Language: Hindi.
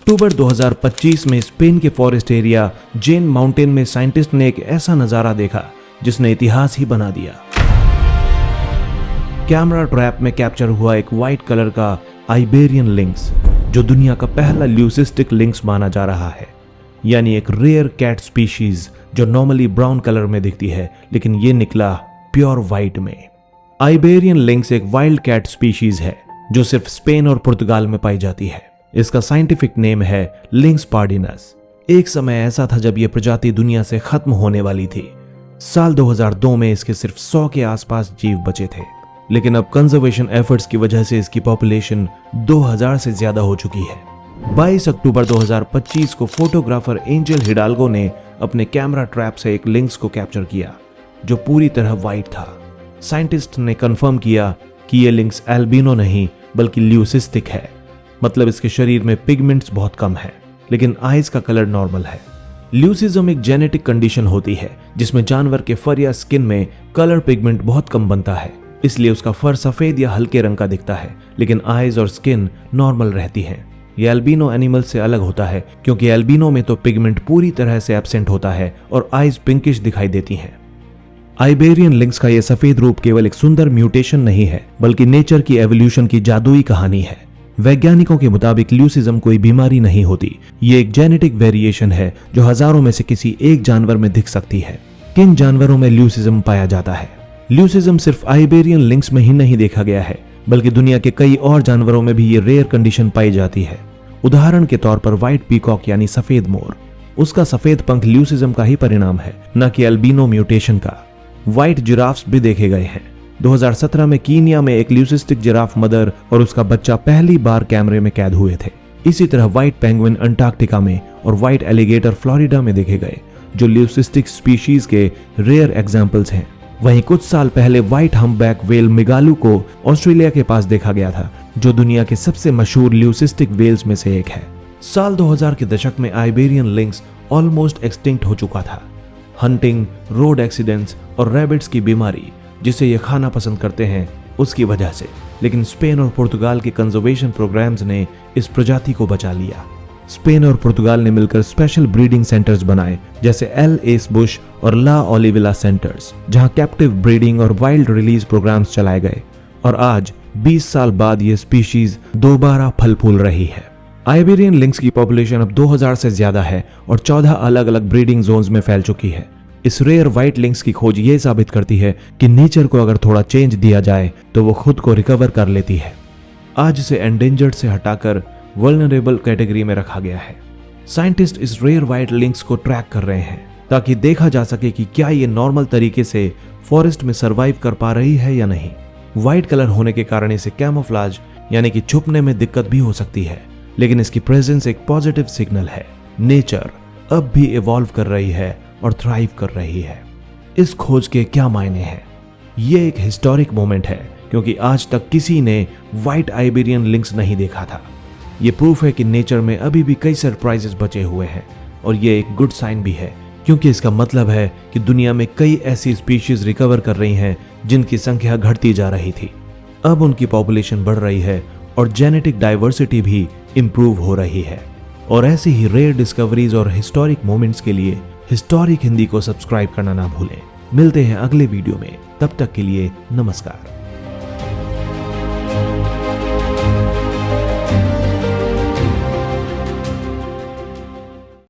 अक्टूबर 2025 में स्पेन के फॉरेस्ट एरिया जेन माउंटेन में साइंटिस्ट ने एक ऐसा नजारा देखा जिसने इतिहास ही बना दिया। कैमरा ट्रैप में कैप्चर हुआ एक व्हाइट कलर का आइबेरियन लिंक्स, जो दुनिया का पहला ल्यूसिस्टिक लिंक्स माना जा रहा है, यानी एक रेयर कैट स्पीशीज जो नॉर्मली ब्राउन कलर में दिखती है, लेकिन ये निकला प्योर व्हाइट में। आइबेरियन लिंक्स एक वाइल्ड कैट स्पीशीज है जो सिर्फ स्पेन और पुर्तगाल में पाई जाती है। इसका साइंटिफिक नेम है लिंक्स पार्डिनस। एक समय ऐसा था जब यह प्रजाति दुनिया से खत्म होने वाली थी। साल 2002 में इसके सिर्फ 100 के आसपास जीव बचे थे, लेकिन अब कंजर्वेशन एफर्ट्स की वजह से इसकी पॉपुलेशन 2000 से ज्यादा हो चुकी है। 22 अक्टूबर 2025 को फोटोग्राफर एंजल हिडाल्गो ने अपने कैमरा ट्रैप से एक लिंक्स को कैप्चर किया जो पूरी तरह व्हाइट था। साइंटिस्ट ने कंफर्म किया कि यह लिंक्स एल्बिनो नहीं बल्कि ल्यूसिस्टिक है, मतलब इसके शरीर में पिगमेंट्स बहुत कम है, लेकिन आइज का कलर नॉर्मल है। ल्यूसिज्म एक जेनेटिक कंडीशन होती है जिसमें जानवर के फर या स्किन में कलर पिगमेंट बहुत कम बनता है, इसलिए उसका फर सफेद या हल्के रंग का दिखता है, लेकिन आइज और स्किन नॉर्मल रहती हैं। यह एल्बिनो एनिमल से अलग होता है क्योंकि एल्बिनो में तो पिगमेंट पूरी तरह से एब्सेंट होता है और आइज पिंकिश दिखाई देती हैं। आइबेरियन लिंक्स का यह सफेद रूप केवल एक सुंदर म्यूटेशन नहीं है, बल्कि नेचर की एवोल्यूशन की जादुई कहानी है। वैज्ञानिकों के मुताबिक ल्यूसिज्म कोई बीमारी नहीं होती, ये एक जेनेटिक वेरिएशन है जो हजारों में से किसी एक जानवर में दिख सकती है। किन जानवरों में ल्यूसिज्म पाया जाता है? ल्यूसिज्म सिर्फ आइबेरियन लिंक्स में ही नहीं देखा गया है, बल्कि दुनिया के कई और जानवरों में भी ये रेयर कंडीशन पाई जाती है। उदाहरण के तौर पर व्हाइट पीकॉक यानी सफेद मोर, उसका सफेद पंख ल्यूसिज्म का ही परिणाम है, न कि एल्बिनो म्यूटेशन का। व्हाइट जिराफ्स भी देखे गए हैं। 2017 में कीनिया में एक ल्यूसिस्टिक जिराफ मदर और उसका बच्चा पहली बार कैमरे में कैद हुए थे। इसी तरह व्हाइट पेंगुइन अंटार्कटिका में और व्हाइट एलिगेटर फ्लोरिडा में देखे गए, जो ल्यूसिस्टिक स्पीशीज के रेयर एग्जाम्पल्स हैं। वहीं कुछ साल पहले व्हाइट हम्पबैक वेल मिगालू को ऑस्ट्रेलिया के पास देखा गया था, जो दुनिया के सबसे मशहूर ल्यूसिस्टिक वेल्स में से एक है। साल 2000 के दशक में आइबेरियन लिंक्स ऑलमोस्ट एक्सटिंक्ट हो चुका था। हंटिंग, रोड एक्सीडेंट्स और रैबिट्स की बीमारी, जिसे ये खाना पसंद करते हैं, उसकी वजह से। लेकिन स्पेन और पुर्तगाल के कंजर्वेशन प्रोग्राम्स ने इस प्रजाति को बचा लिया। स्पेन और पुर्तगाल ने मिलकर स्पेशल ब्रीडिंग सेंटर्स बनाए, जैसे एल एस बुश और ला ओलिविला सेंटर्स, जहां कैप्टिव ब्रीडिंग और वाइल्ड रिलीज प्रोग्राम्स चलाए गए। और आज 20 साल बाद ये स्पीशीज दोबारा फल फूल रही है। आइबेरियन लिंक्स की पॉपुलेशन अब 2000 से ज्यादा है और 14 अलग अलग ब्रीडिंग जोन्स में फैल चुकी है। इस रेयर व्हाइट लिंक्स की खोज ये साबित करती है कि नेचर को अगर थोड़ा चेंज दिया जाए तो वो खुद को रिकवर कर लेती है। आज इसे एंडेंजर्ड से हटाकर वल्नरेबल कैटेगरी में रखा गया है। साइंटिस्ट इस रेयर व्हाइट लिंक्स को ट्रैक कर रहे हैं ताकि देखा जा सके कि क्या ये नॉर्मल तरीके से फॉरेस्ट में सरवाइव कर पा रही है या नहीं। व्हाइट कलर होने के कारण इसे कैमोफ्लाज यानी कि छुपने में दिक्कत भी हो सकती है, लेकिन इसकी प्रेजेंस एक पॉजिटिव सिग्नल है। नेचर अब भी इवॉल्व कर रही है और थ्राइव कर रही है। इस खोज के क्या मायने हैं? ये एक हिस्टोरिक मोमेंट है क्योंकि आज तक किसी ने व्हाइट आइबेरियन लिंक्स नहीं देखा था। ये प्रूफ है कि नेचर में अभी भी कई सरप्राइजेस बचे हुए हैं, और ये एक गुड साइन भी है क्योंकि इसका मतलब है कि दुनिया में कई ऐसी स्पीशीज रिकवर कर रही हैं जिनकी संख्या घटती जा रही थी। अब उनकी पॉपुलेशन बढ़ रही है और जेनेटिक डाइवर्सिटी भी इंप्रूव हो रही है। और ऐसी ही रेयर डिस्कवरीज और हिस्टोरिक मोमेंट्स के लिए हिस्टोरिक हिंदी को सब्सक्राइब करना ना भूलें। मिलते हैं अगले वीडियो में, तब तक के लिए नमस्कार।